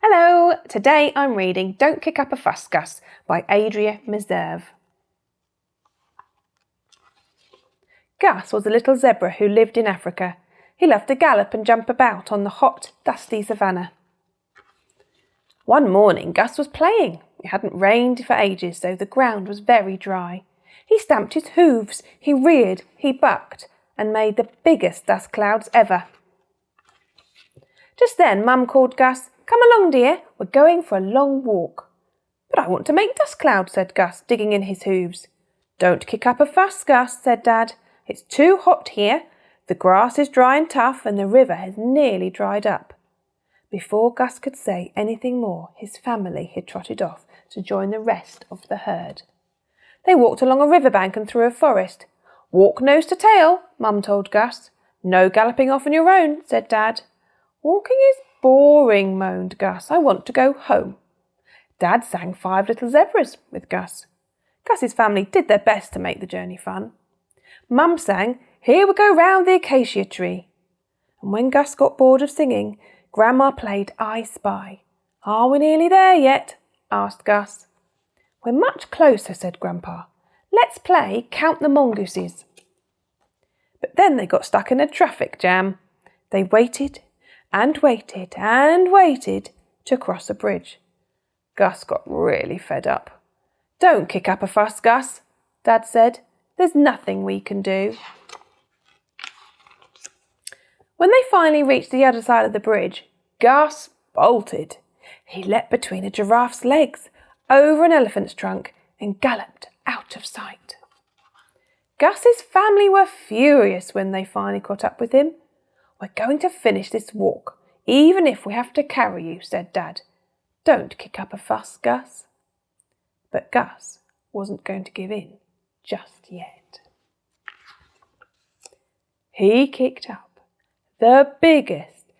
Hello, today I'm reading Don't Kick Up a Fuss Gus by Adria Meserve. Gus was a little zebra who lived in Africa. He loved to gallop and jump about on the hot, dusty savannah. One morning Gus was playing. It hadn't rained for ages, so the ground was very dry. He stamped his hooves, he reared, he bucked, and made the biggest dust clouds ever. Just then Mum called Gus. "Come along, dear, we're going for a long walk." "But I want to make dust clouds," said Gus, digging in his hooves. "Don't kick up a fuss, Gus," said Dad. "It's too hot here. The grass is dry and tough, and the river has nearly dried up." Before Gus could say anything more, his family had trotted off to join the rest of the herd. They walked along a riverbank and through a forest. "Walk nose to tail," Mum told Gus. "No galloping off on your own," said Dad. "Walking is boring," moaned Gus. "I want to go home." Dad sang Five Little Zebras with Gus. Gus's family did their best to make the journey fun. Mum sang, "Here we go round the acacia tree." And when Gus got bored of singing, Grandma played I Spy. "Are we nearly there yet?" asked Gus. "We're much closer," said Grandpa. "Let's play Count the Mongooses." But then they got stuck in a traffic jam. They waited and waited and waited to cross a bridge. Gus got really fed up. "Don't kick up a fuss, Gus," Dad said. "There's nothing we can do." When they finally reached the other side of the bridge, Gus bolted. He leapt between a giraffe's legs, over an elephant's trunk, and galloped out of sight. Gus's family were furious when they finally caught up with him. "We're going to finish this walk, even if we have to carry you," said Dad. "Don't kick up a fuss, Gus." But Gus wasn't going to give in just yet. He kicked up the biggest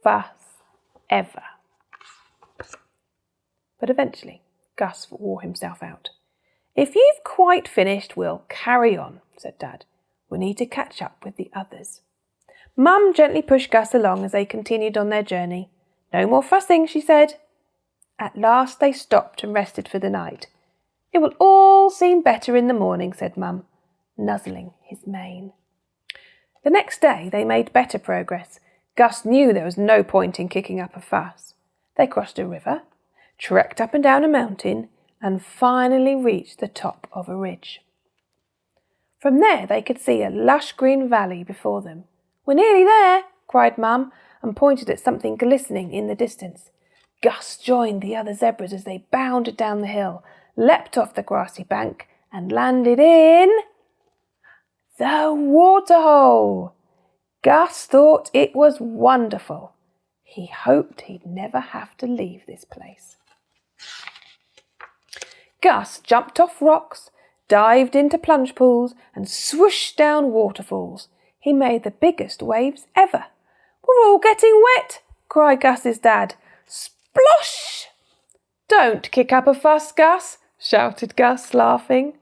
fuss ever. But eventually, Gus wore himself out. "If you've quite finished, we'll carry on," said Dad. "We need to catch up with the others." Mum gently pushed Gus along as they continued on their journey. "No more fussing," she said. At last they stopped and rested for the night. "It will all seem better in the morning," said Mum, nuzzling his mane. The next day they made better progress. Gus knew there was no point in kicking up a fuss. They crossed a river, trekked up and down a mountain, and finally reached the top of a ridge. From there they could see a lush green valley before them. "We're nearly there," cried Mum, and pointed at something glistening in the distance. Gus joined the other zebras as they bounded down the hill, leapt off the grassy bank, and landed in the waterhole. Gus thought it was wonderful. He hoped he'd never have to leave this place. Gus jumped off rocks, dived into plunge pools, and swooshed down waterfalls. He made the biggest waves ever. "We're all getting wet," cried Gus's dad. "Splosh!" "Don't kick up a fuss, Gus," shouted Gus, laughing.